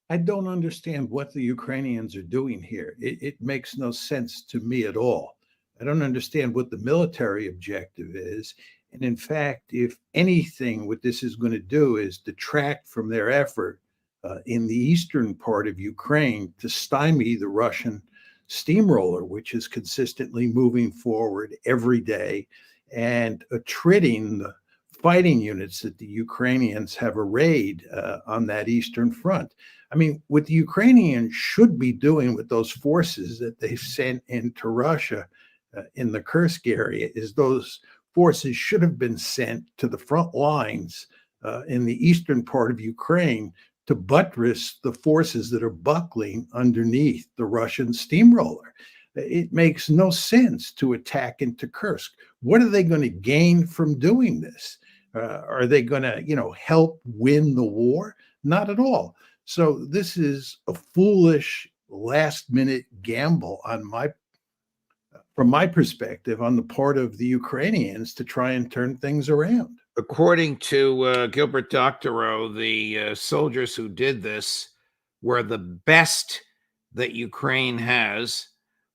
I don't understand what the Ukrainians are doing here. It makes no sense to me at all. I don't understand what the military objective is. And in fact, if anything, what this is going to do is detract from their effort in the eastern part of Ukraine to stymie the Russian steamroller, which is consistently moving forward every day and attriting the fighting units that the Ukrainians have arrayed on that eastern front. I mean, what the Ukrainians should be doing with those forces that they've sent into Russia in the Kursk area is those forces should have been sent to the front lines in the eastern part of Ukraine to buttress the forces that are buckling underneath the Russian steamroller. It makes no sense to attack into Kursk. What are they going to gain from doing this? Are they going to, help win the war? Not at all. So this is a foolish last-minute gamble from my perspective, on the part of the Ukrainians to try and turn things around. According to Gilbert Doctorow, the soldiers who did this were the best that Ukraine has,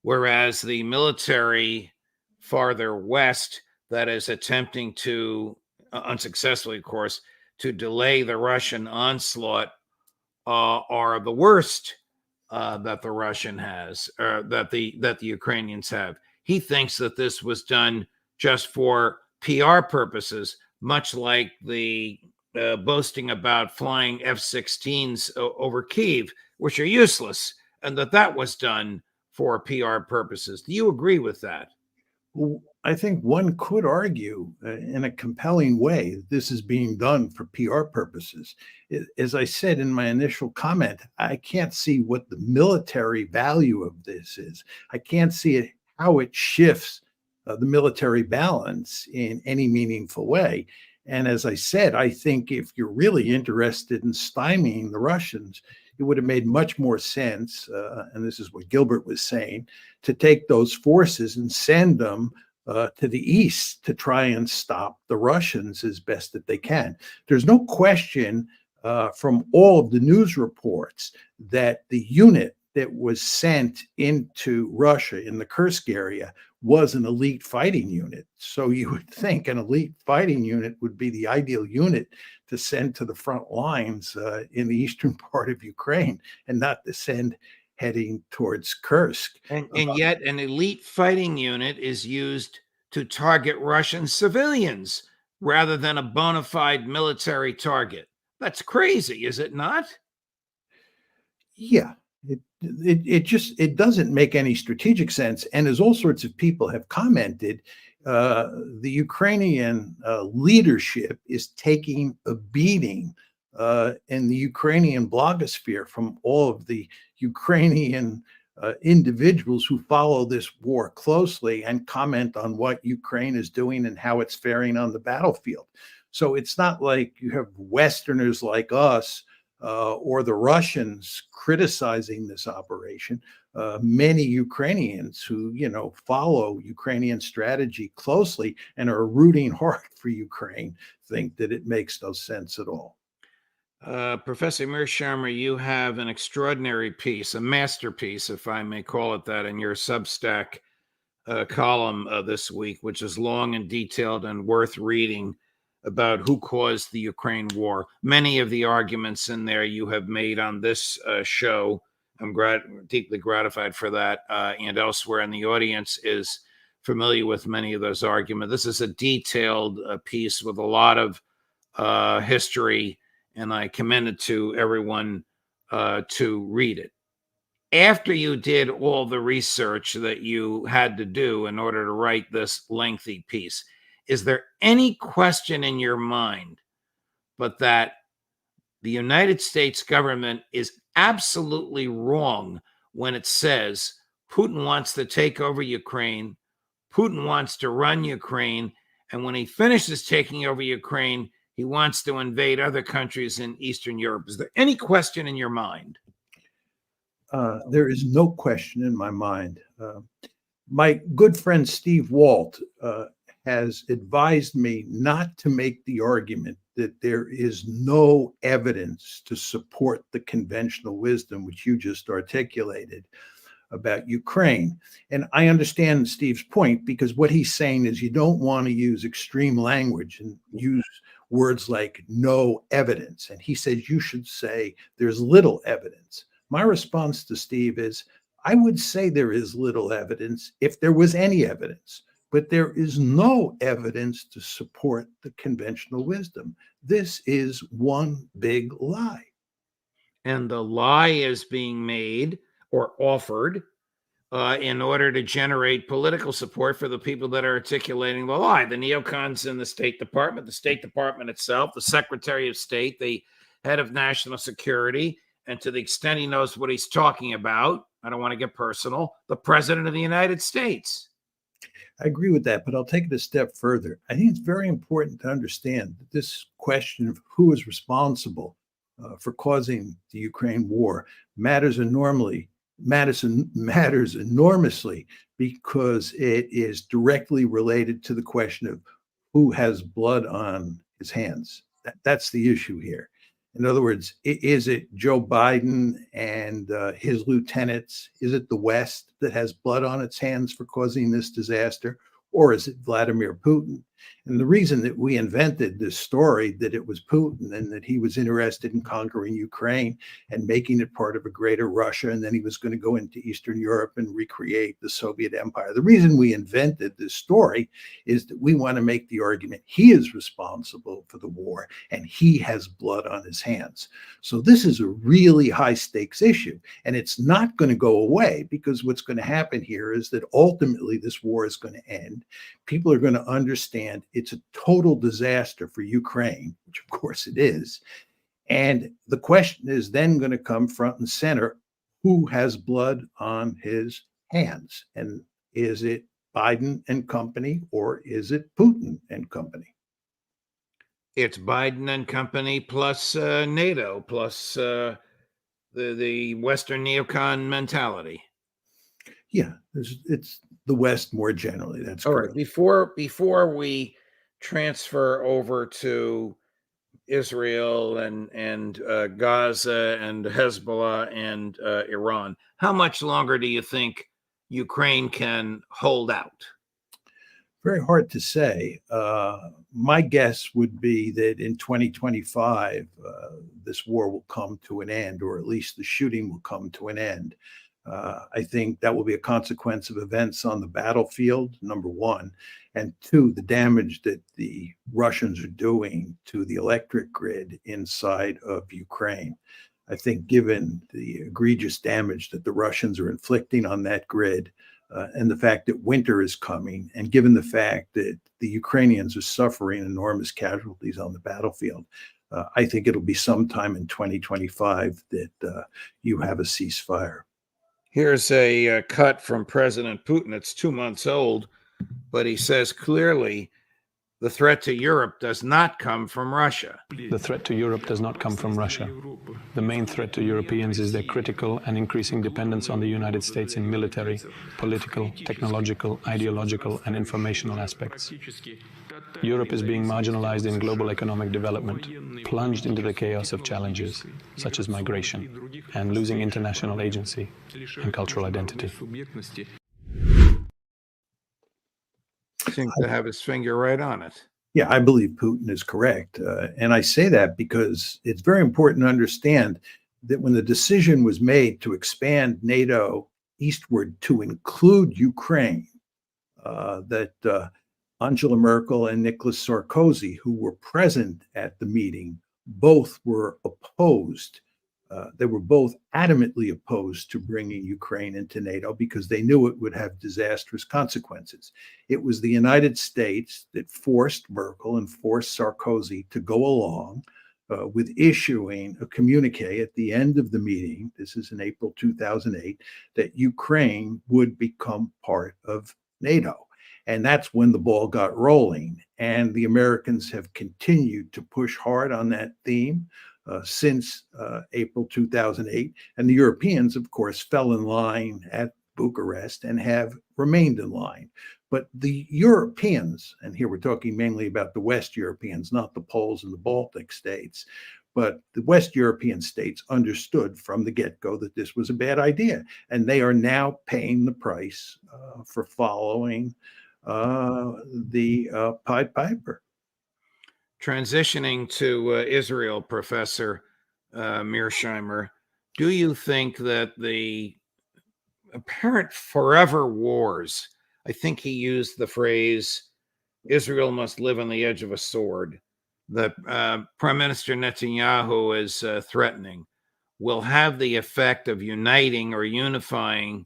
whereas the military farther west that is attempting to, unsuccessfully, of course, to delay the Russian onslaught are the worst that the Russian has, that the Ukrainians have. He thinks that this was done just for PR purposes, much like the boasting about flying F-16s over Kyiv, which are useless, and that was done for PR purposes. Do you agree with that? I think one could argue in a compelling way that this is being done for PR purposes. As I said in my initial comment, I can't see what the military value of this is. I can't see how it shifts the military balance in any meaningful way. And as I said, I think if you're really interested in stymieing the Russians, it would have made much more sense, and this is what Gilbert was saying, to take those forces and send them to the east to try and stop the Russians as best that they can. There's no question from all of the news reports that the unit that was sent into Russia in the Kursk area was an elite fighting unit. So you would think an elite fighting unit would be the ideal unit to send to the front lines in the eastern part of Ukraine, and not to send heading towards Kursk. And yet an elite fighting unit is used to target Russian civilians rather than a bona fide military target. That's crazy, is it not? Yeah. It doesn't make any strategic sense. And as all sorts of people have commented, the Ukrainian leadership is taking a beating in the Ukrainian blogosphere from all of the Ukrainian individuals who follow this war closely and comment on what Ukraine is doing and how it's faring on the battlefield. So it's not like you have Westerners like us or the Russians criticizing this operation. Many Ukrainians who, follow Ukrainian strategy closely and are rooting hard for Ukraine think that it makes no sense at all. Professor Mearsheimer, you have an extraordinary piece, a masterpiece, if I may call it that, in your Substack column this week, which is long and detailed and worth reading, about who caused the Ukraine war. Many of the arguments in there you have made on this show. I'm deeply gratified for that, and elsewhere in the audience is familiar with many of those arguments. This is a detailed piece with a lot of history, and I commend it to everyone to read it. After you did all the research that you had to do in order to write this lengthy piece, is there any question in your mind but that the United States government is absolutely wrong when it says Putin wants to take over Ukraine, Putin wants to run Ukraine, and when he finishes taking over Ukraine, he wants to invade other countries in Eastern Europe? Is there any question in your mind? There is no question in my mind. My good friend Steve Walt has advised me not to make the argument that there is no evidence to support the conventional wisdom which you just articulated about Ukraine. And I understand Steve's point, because what he's saying is you don't want to use extreme language and use words like no evidence. And he says you should say there's little evidence. My response to Steve is I would say there is little evidence if there was any evidence, but there is no evidence to support the conventional wisdom. This is one big lie. And the lie is being made or offered in order to generate political support for the people that are articulating the lie. The neocons in the State Department itself, the Secretary of State, the head of national security, and to the extent he knows what he's talking about, I don't want to get personal, the President of the United States. I agree with that, but I'll take it a step further. I think it's very important to understand that this question of who is responsible for causing the Ukraine war matters enormously, because it is directly related to the question of who has blood on his hands. That's the issue here. In other words, is it Joe Biden and his lieutenants? Is it the West that has blood on its hands for causing this disaster? Or is it Vladimir Putin? And the reason that we invented this story that it was Putin and that he was interested in conquering Ukraine and making it part of a greater Russia, and then he was going to go into Eastern Europe and recreate the Soviet Empire. The reason we invented this story is that we want to make the argument he is responsible for the war and he has blood on his hands. So this is a really high stakes issue, and it's not going to go away, because what's going to happen here is that ultimately this war is going to end. People are going to understand it's a total disaster for Ukraine, which of course it is. And the question is then going to come front and center, who has blood on his hands? And is it Biden and company, or is it Putin and company? It's Biden and company plus NATO plus the Western neocon mentality. Yeah, it's the West more generally. That's all correct. Right. Before we transfer over to Israel and Gaza and Hezbollah and Iran, how much longer do you think Ukraine can hold out? Very hard to say. My guess would be that in 2025, this war will come to an end, or at least the shooting will come to an end. I think that will be a consequence of events on the battlefield, number one. And two, the damage that the Russians are doing to the electric grid inside of Ukraine. I think given the egregious damage that the Russians are inflicting on that grid, and the fact that winter is coming, and given the fact that the Ukrainians are suffering enormous casualties on the battlefield, I think it'll be sometime in 2025 that you have a ceasefire. Here's a cut from President Putin. It's 2 months old, but he says clearly the threat to Europe does not come from Russia. The threat to Europe does not come from Russia. The main threat to Europeans is their critical and increasing dependence on the United States in military, political, technological, ideological, and informational aspects. Europe is being marginalized in global economic development, plunged into the chaos of challenges, such as migration, and losing international agency and cultural identity. Seems to have his finger right on it. Yeah, I believe Putin is correct. And I say that because it's very important to understand that when the decision was made to expand NATO eastward to include Ukraine, that Angela Merkel and Nicolas Sarkozy, who were present at the meeting, both were opposed. They were both adamantly opposed to bringing Ukraine into NATO because they knew it would have disastrous consequences. It was the United States that forced Merkel and forced Sarkozy to go along with issuing a communique at the end of the meeting, this is in April 2008, that Ukraine would become part of NATO. And that's when the ball got rolling. And the Americans have continued to push hard on that theme since April 2008. And the Europeans, of course, fell in line at Bucharest and have remained in line. But the Europeans, and here we're talking mainly about the West Europeans, not the Poles and the Baltic states, but the West European states understood from the get-go that this was a bad idea. And they are now paying the price for following the Pied Piper. Transitioning to Israel, Professor Mearsheimer, do you think that the apparent forever wars, I think he used the phrase, Israel must live on the edge of a sword, that Prime Minister Netanyahu is threatening, will have the effect of uniting or unifying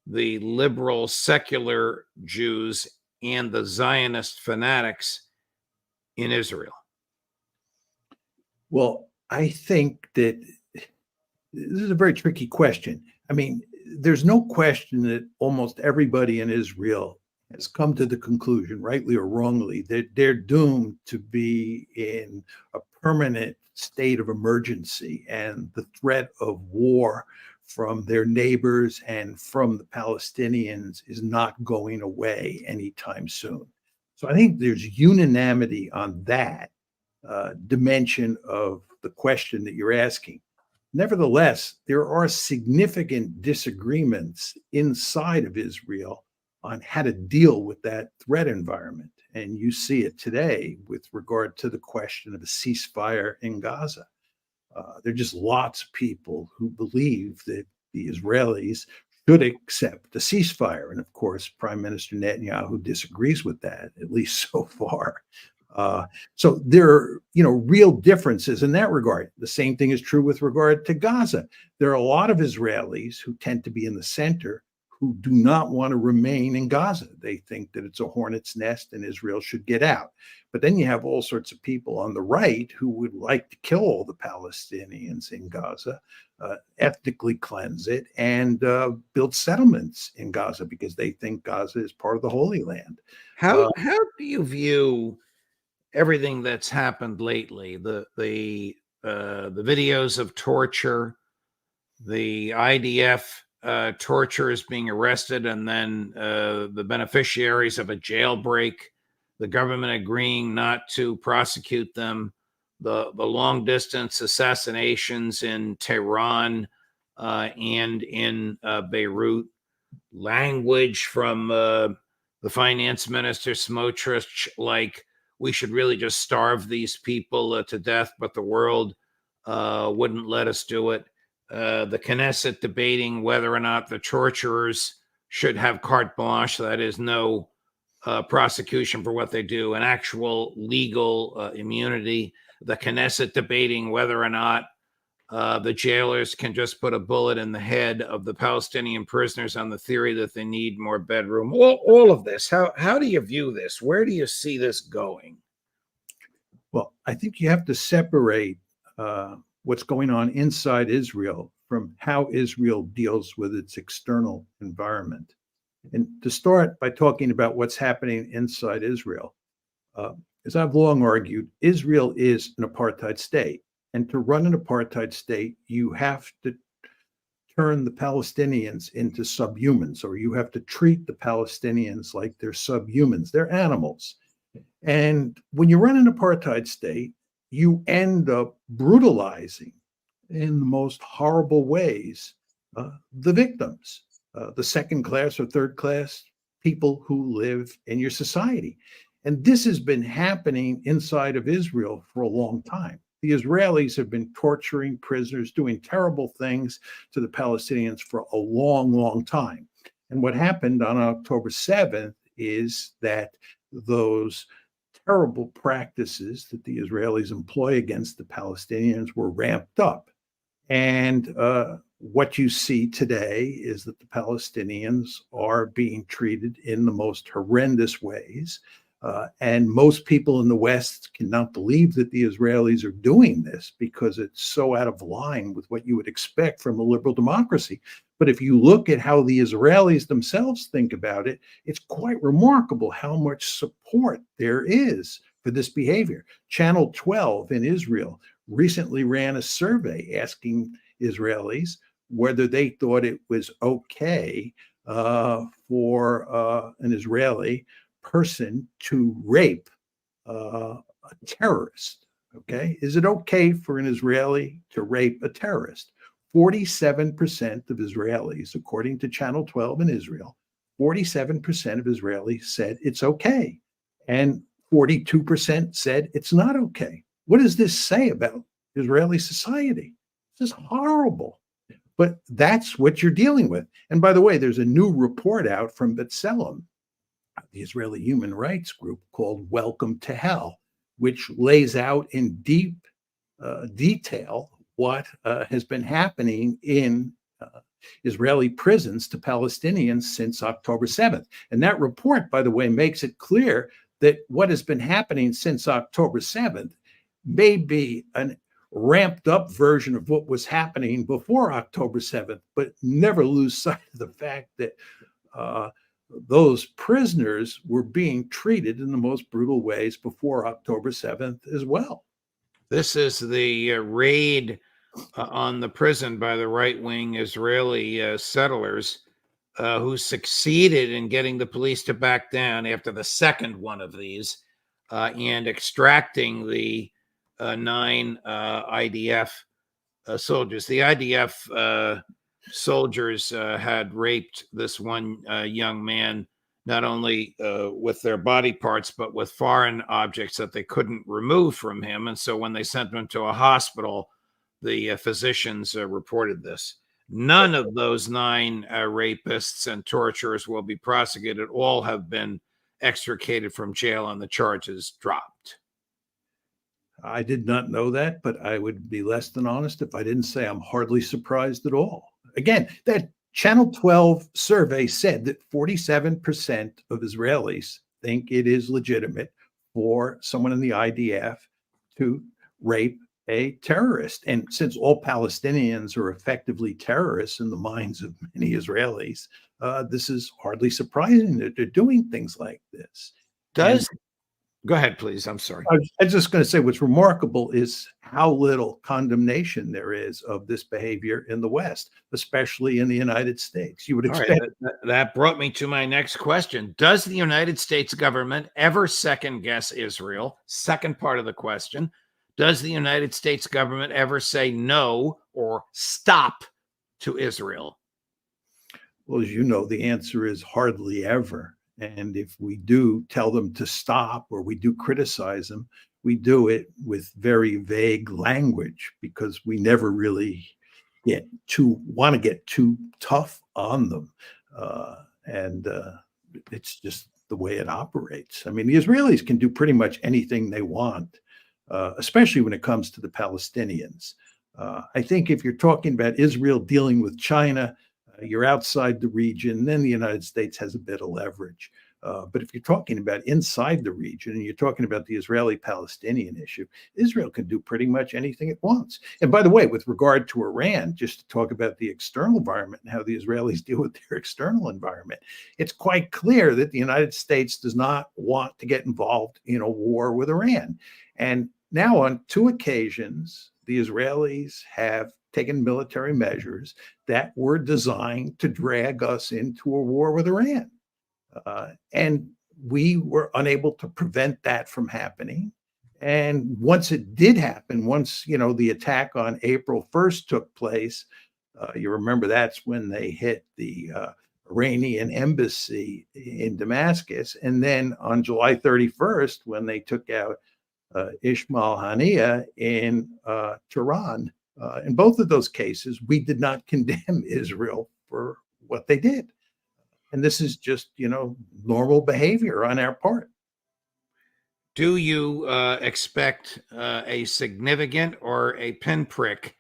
the liberal secular Jews and the Zionist fanatics in Israel? Well, I think that this is a very tricky question. I mean, there's no question that almost everybody in Israel has come to the conclusion, rightly or wrongly, that they're doomed to be in a permanent state of emergency, and the threat of war from their neighbors and from the Palestinians is not going away anytime soon. So I think there's unanimity on that dimension of the question that you're asking. Nevertheless, there are significant disagreements inside of Israel on how to deal with that threat environment. And you see it today with regard to the question of a ceasefire in Gaza. There are just lots of people who believe that the Israelis should accept a ceasefire. And of course, Prime Minister Netanyahu disagrees with that, at least so far. So there are, real differences in that regard. The same thing is true with regard to Gaza. There are a lot of Israelis who tend to be in the center who do not want to remain in Gaza. They think that it's a hornet's nest and Israel should get out. But then you have all sorts of people on the right who would like to kill all the Palestinians in Gaza, ethnically cleanse it, and build settlements in Gaza because they think Gaza is part of the Holy Land. How do you view everything that's happened lately? The videos of torture, the IDF torturers being arrested, and then the beneficiaries of a jailbreak, the government agreeing not to prosecute them, the long distance assassinations in Tehran and in Beirut, language from the finance minister Smotrich like, we should really just starve these people to death, but the world wouldn't let us do it. The Knesset debating whether or not the torturers should have carte blanche, that is, no prosecution for what they do, an actual legal immunity. The Knesset debating whether or not the jailers can just put a bullet in the head of the Palestinian prisoners on the theory that they need more bedroom. All of this. How do you view this? Where do you see this going? Well, I think you have to separate what's going on inside Israel from how Israel deals with its external environment. And to start by talking about what's happening inside Israel, as I've long argued, Israel is an apartheid state. And to run an apartheid state, you have to turn the Palestinians into subhumans, or you have to treat the Palestinians like they're subhumans. They're animals. And when you run an apartheid state, you end up brutalizing in the most horrible ways the victims, the second class or third class people who live in your society. And this has been happening inside of Israel for a long time. The Israelis have been torturing prisoners, doing terrible things to the Palestinians for a long, long time. And what happened on October 7th is that those terrible practices that the Israelis employ against the Palestinians were ramped up. And what you see today is that the Palestinians are being treated in the most horrendous ways. And most people in the West cannot believe that the Israelis are doing this because it's so out of line with what you would expect from a liberal democracy. But if you look at how the Israelis themselves think about it, it's quite remarkable how much support there is for this behavior. Channel 12 in Israel recently ran a survey asking Israelis whether they thought it was okay for an Israeli person to rape a terrorist. Okay. Is it okay for an Israeli to rape a terrorist? 47% of Israelis, according to Channel 12 in Israel, 47% of Israelis said it's okay. And 42% said it's not okay. What does this say about Israeli society? This is horrible. But that's what you're dealing with. And by the way, there's a new report out from B'Tselem, the Israeli human rights group, called Welcome to Hell, which lays out in deep detail what has been happening in Israeli prisons to Palestinians since October 7th. And that report, by the way, makes it clear that what has been happening since October 7th may be an ramped up version of what was happening before October 7th, but never lose sight of the fact that those prisoners were being treated in the most brutal ways before October 7th as well. This is the raid on the prison by the right-wing Israeli settlers who succeeded in getting the police to back down after the second one of these and extracting the 9 IDF soldiers. The IDF soldiers had raped this one young man, not only with their body parts, but with foreign objects that they couldn't remove from him. And so when they sent him to a hospital, the physicians reported this. None of those 9 rapists and torturers will be prosecuted. All have been extricated from jail and the charges dropped. I did not know that, but I would be less than honest if I didn't say I'm hardly surprised at all. Again, that Channel 12 survey said that 47% of Israelis think it is legitimate for someone in the IDF to rape a terrorist. And since all Palestinians are effectively terrorists in the minds of many Israelis, this is hardly surprising that they're doing things like this. Go ahead, please. I'm sorry. I was just going to say what's remarkable is how little condemnation there is of this behavior in the West, especially in the United States. You would expect that brought me to my next question. Does the United States government ever second guess Israel? Second part of the question. Does the United States government ever say no or stop to Israel? Well, as you know, the answer is hardly ever. And if we do tell them to stop or we do criticize them, we do it with very vague language because we never really want to get too tough on them. And it's just the way it operates. I mean, the Israelis can do pretty much anything they want, especially when it comes to the Palestinians. I think if you're talking about Israel dealing with China, you're outside the region, then the United States has a bit of leverage. But if you're talking about inside the region and you're talking about the Israeli-Palestinian issue, Israel can do pretty much anything it wants. And by the way, with regard to Iran, just to talk about the external environment and how the Israelis deal with their external environment, it's quite clear that the United States does not want to get involved in a war with Iran. And now on 2 occasions, the Israelis have taken military measures that were designed to drag us into a war with Iran. And we were unable to prevent that from happening. And once it did happen, once, the attack on April 1st took place, you remember that's when they hit the Iranian embassy in Damascus. And then on July 31st, when they took out Ismail Haniyeh in Tehran, in both of those cases, we did not condemn Israel for what they did. And this is just, normal behavior on our part. Do you expect a significant or a pinprick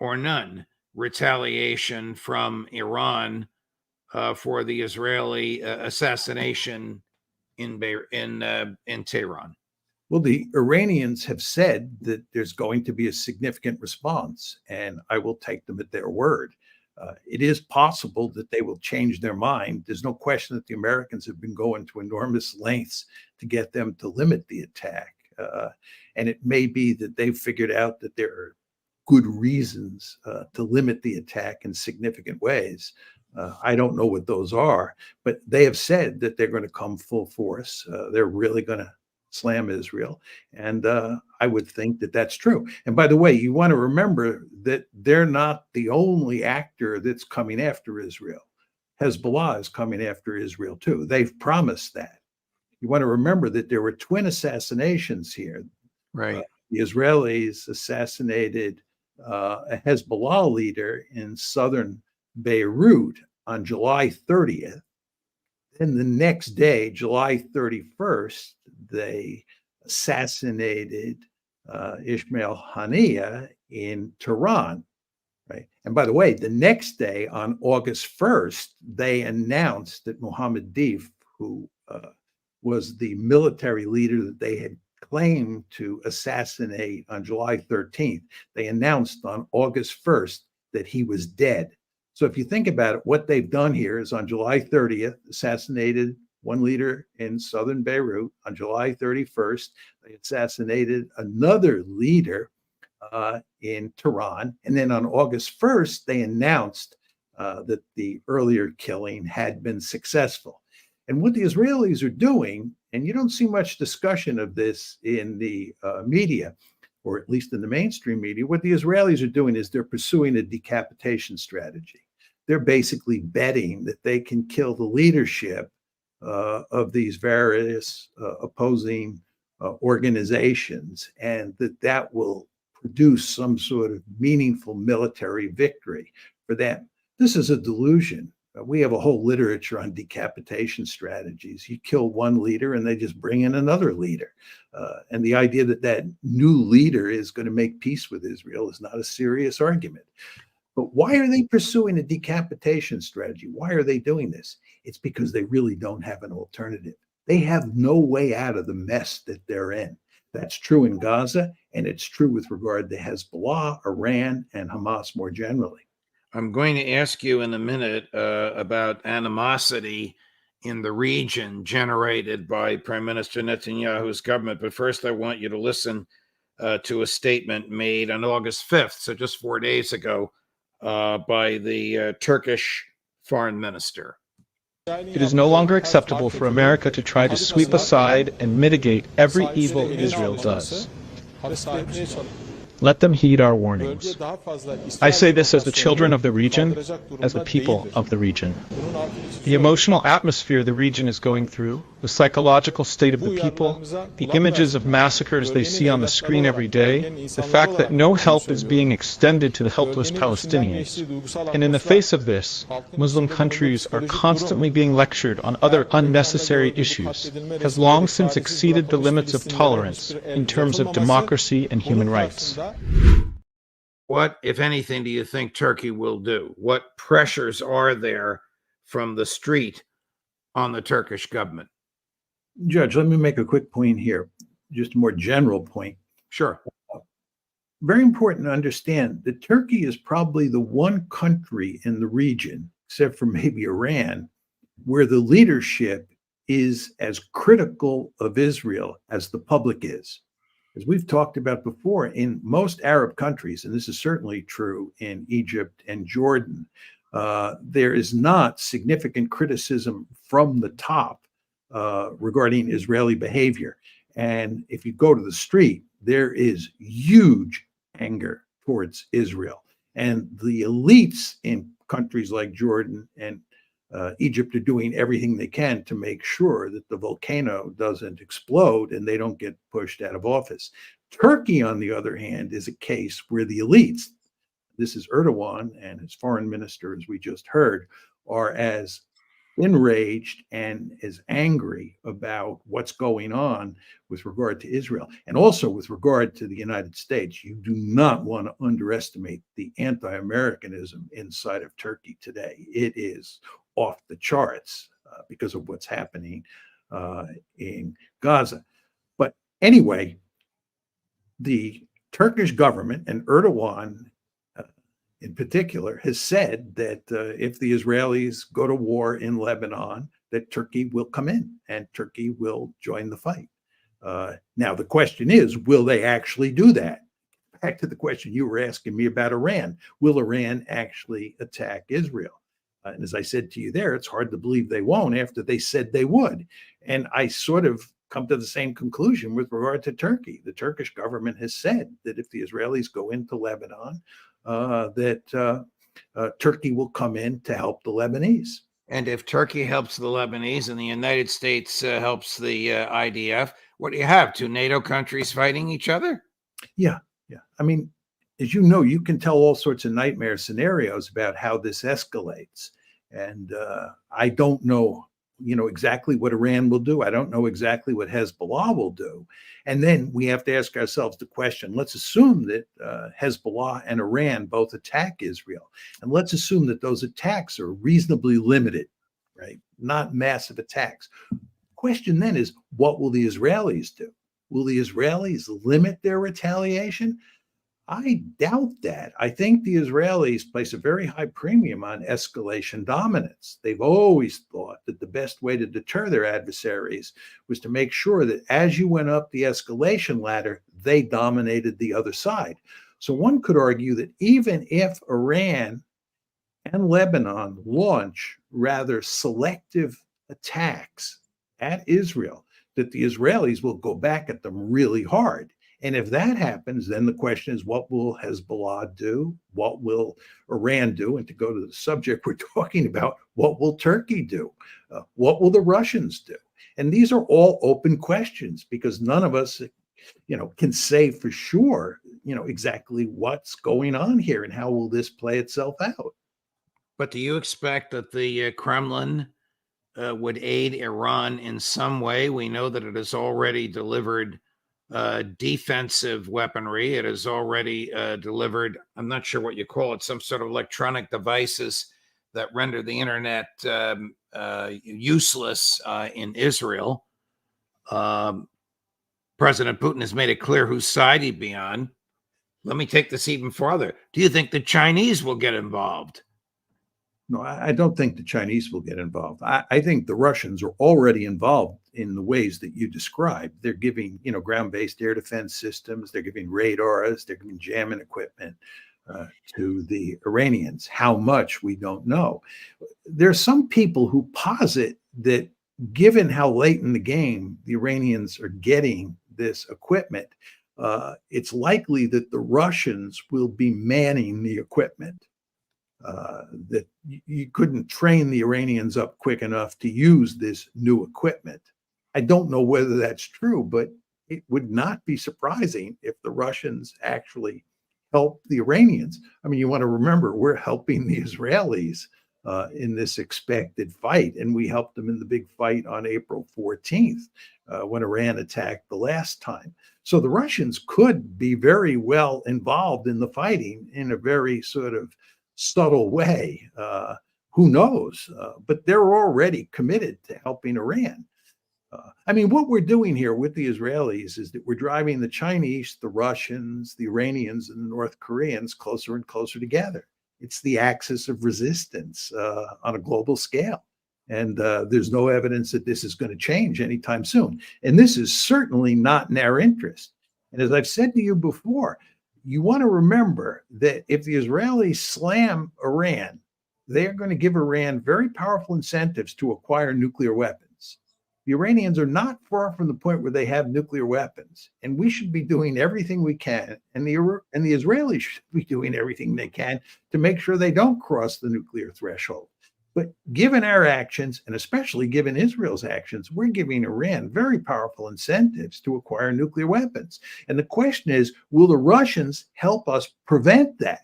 or none retaliation from Iran for the Israeli assassination in Tehran? Well, the Iranians have said that there's going to be a significant response, and I will take them at their word. It is possible that they will change their mind. There's no question that the Americans have been going to enormous lengths to get them to limit the attack. And it may be that they've figured out that there are good reasons to limit the attack in significant ways. I don't know what those are, but they have said that they're going to come full force. They're really going to slam Israel. And I would think that that's true. And by the way, you want to remember that they're not the only actor that's coming after Israel. Hezbollah is coming after Israel too. They've promised that. You want to remember that there were twin assassinations here. Right. The Israelis assassinated a Hezbollah leader in southern Beirut on July 30th. Then the next day, July 31st, they assassinated Ismail Haniyeh in Tehran. Right. And by the way, the next day, on August 1st, they announced that Mohammed Deif, who was the military leader that they had claimed to assassinate on July 13th, they announced on August 1st that he was dead. So if you think about it, what they've done here is on July 30th, assassinated one leader in southern Beirut. On July 31st, they assassinated another leader in Tehran. And then on August 1st, they announced that the earlier killing had been successful. And what the Israelis are doing, and you don't see much discussion of this in the media, or at least in the mainstream media, what the Israelis are doing is they're pursuing a decapitation strategy. They're basically betting that they can kill the leadership of these various opposing organizations, and that will produce some sort of meaningful military victory for them. This is a delusion. We have a whole literature on decapitation strategies. You kill one leader and they just bring in another leader. And the idea that that new leader is going to make peace with Israel is not a serious argument. But why are they pursuing a decapitation strategy? Why are they doing this? It's because they really don't have an alternative. They have no way out of the mess that they're in. That's true in Gaza, and it's true with regard to Hezbollah, Iran, and Hamas more generally. I'm going to ask you in a minute about animosity in the region generated by Prime Minister Netanyahu's government. But first, I want you to listen to a statement made on August 5th, so just 4 days ago, by the Turkish foreign minister. It is no longer acceptable for America to try to sweep aside and mitigate every evil Israel does. Let them heed our warnings. I say this as the children of the region, as the people of the region. The emotional atmosphere the region is going through, the psychological state of the people, the images of massacres they see on the screen every day, the fact that no help is being extended to the helpless Palestinians. And in the face of this, Muslim countries are constantly being lectured on other unnecessary issues, has long since exceeded the limits of tolerance in terms of democracy and human rights. What, if anything, do you think Turkey will do? What pressures are there from the street on the Turkish government? Judge, let me make a quick point here, just a more general point. Sure. Very important to understand that Turkey is probably the one country in the region, except for maybe Iran, where the leadership is as critical of Israel as the public is. As we've talked about before, in most Arab countries, and this is certainly true in Egypt and Jordan, there is not significant criticism from the top regarding Israeli behavior. And if you go to the street, there is huge anger towards Israel. And the elites in countries like Jordan and Egypt are doing everything they can to make sure that the volcano doesn't explode and they don't get pushed out of office. Turkey, on the other hand, is a case where the elites, this is Erdogan and his foreign minister, as we just heard, are as enraged and as angry about what's going on with regard to Israel and also with regard to the United States. You do not want to underestimate the anti-Americanism inside of Turkey today. It is off the charts because of what's happening in Gaza. But anyway, the Turkish government and Erdogan in particular has said that if the Israelis go to war in Lebanon, that Turkey will come in and Turkey will join the fight. Now, the question is, will they actually do that? Back to the question you were asking me about Iran. Will Iran actually attack Israel? And as I said to you there, it's hard to believe they won't after they said they would. And I sort of come to the same conclusion with regard to Turkey. The Turkish government has said that if the Israelis go into Lebanon, Turkey will come in to help the Lebanese. And if Turkey helps the Lebanese and the United States helps the IDF, what do you have? Two NATO countries fighting each other? Yeah. I mean, as you know, you can tell all sorts of nightmare scenarios about how this escalates. And I don't know, exactly what Iran will do. I don't know exactly what Hezbollah will do. And then we have to ask ourselves the question, let's assume that Hezbollah and Iran both attack Israel. And let's assume that those attacks are reasonably limited, right? Not massive attacks. Question then is, what will the Israelis do? Will the Israelis limit their retaliation? I doubt that. I think the Israelis place a very high premium on escalation dominance. They've always thought that the best way to deter their adversaries was to make sure that as you went up the escalation ladder, they dominated the other side. So one could argue that even if Iran and Lebanon launch rather selective attacks at Israel, that the Israelis will go back at them really hard. And if that happens, then the question is, what will Hezbollah do? What will Iran do? And to go to the subject we're talking about, what will Turkey do? What will the Russians do? And these are all open questions because none of us, can say for sure, exactly what's going on here and how will this play itself out. But do you expect that the Kremlin would aid Iran in some way? We know that it has already delivered defensive weaponry. It has already delivered, I'm not sure what you call it, some sort of electronic devices that render the internet useless in Israel. President Putin has made it clear whose side he'd be on. Let me take this even farther. Do you think the Chinese will get involved? No, I don't think the Chinese will get involved. I think the Russians are already involved in the ways that you described. They're giving, ground-based air defense systems. They're giving radars. They're giving jamming equipment to the Iranians. How much, we don't know. There's some people who posit that given how late in the game the Iranians are getting this equipment, it's likely that the Russians will be manning the equipment. That you couldn't train the Iranians up quick enough to use this new equipment. I don't know whether that's true, but it would not be surprising if the Russians actually help the Iranians. I mean, you want to remember, we're helping the Israelis in this expected fight, and we helped them in the big fight on April 14th when Iran attacked the last time. So the Russians could be very well involved in the fighting in a very sort of subtle way. Who knows? But they're already committed to helping Iran. I mean, what we're doing here with the Israelis is that we're driving the Chinese, the Russians, the Iranians, and the North Koreans closer and closer together. It's the axis of resistance on a global scale. And there's no evidence that this is going to change anytime soon. And this is certainly not in our interest. And as I've said to you before, you want to remember that if the Israelis slam Iran, they are going to give Iran very powerful incentives to acquire nuclear weapons. The Iranians are not far from the point where they have nuclear weapons, and we should be doing everything we can, and the Israelis should be doing everything they can to make sure they don't cross the nuclear threshold. But given our actions, and especially given Israel's actions, we're giving Iran very powerful incentives to acquire nuclear weapons. And the question is, will the Russians help us prevent that?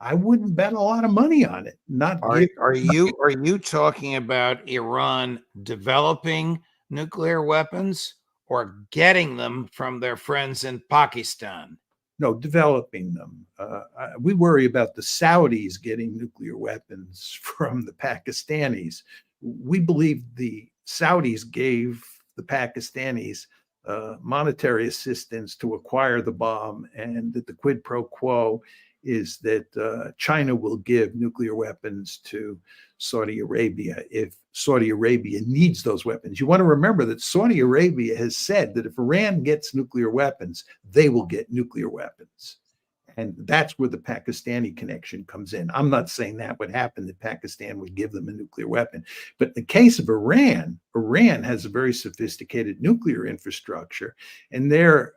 I wouldn't bet a lot of money on it. Are you talking about Iran developing nuclear weapons or getting them from their friends in Pakistan? No, developing them. We worry about the Saudis getting nuclear weapons from the Pakistanis. We believe the Saudis gave the Pakistanis monetary assistance to acquire the bomb, and that the quid pro quo is that China will give nuclear weapons to Saudi Arabia if Saudi Arabia needs those weapons. You want to remember that Saudi Arabia has said that if Iran gets nuclear weapons, they will get nuclear weapons. And that's where the Pakistani connection comes in. I'm not saying that would happen, that Pakistan would give them a nuclear weapon. But in the case of Iran, Iran has a very sophisticated nuclear infrastructure, and they're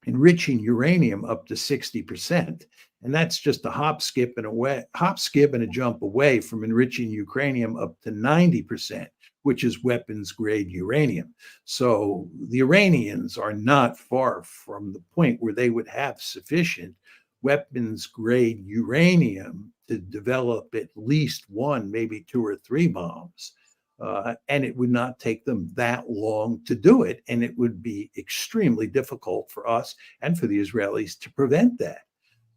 enriching uranium up to 60%. And that's just a hop, skip, and a jump away from enriching uranium up to 90%, which is weapons grade uranium. So the Iranians are not far from the point where they would have sufficient weapons grade uranium to develop at least one, maybe two or three bombs. And it would not take them that long to do it. And it would be extremely difficult for us and for the Israelis to prevent that.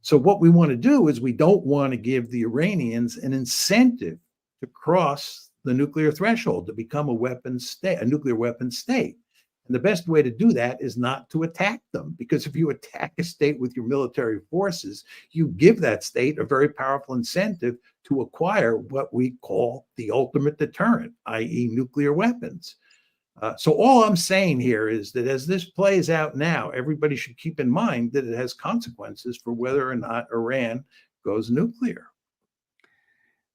So what we want to do is we don't want to give the Iranians an incentive to cross the nuclear threshold, to become a nuclear weapon state. And the best way to do that is not to attack them, because if you attack a state with your military forces, you give that state a very powerful incentive to acquire what we call the ultimate deterrent, i.e. nuclear weapons. So all I'm saying here is that as this plays out now, everybody should keep in mind that it has consequences for whether or not Iran goes nuclear.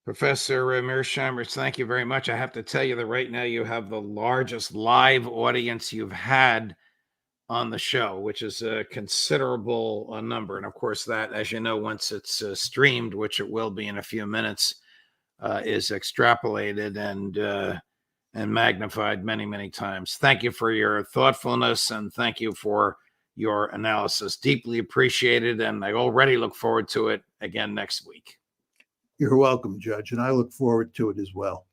Professor Mearsheimer, thank you very much. I have to tell you that right now you have the largest live audience you've had on the show, which is a considerable number. And of course, that, as you know, once it's streamed, which it will be in a few minutes, is extrapolated and magnified many, many times. Thank you for your thoughtfulness, and thank you for your analysis. Deeply appreciated, and I already look forward to it again next week. You're welcome, Judge, and I look forward to it as well.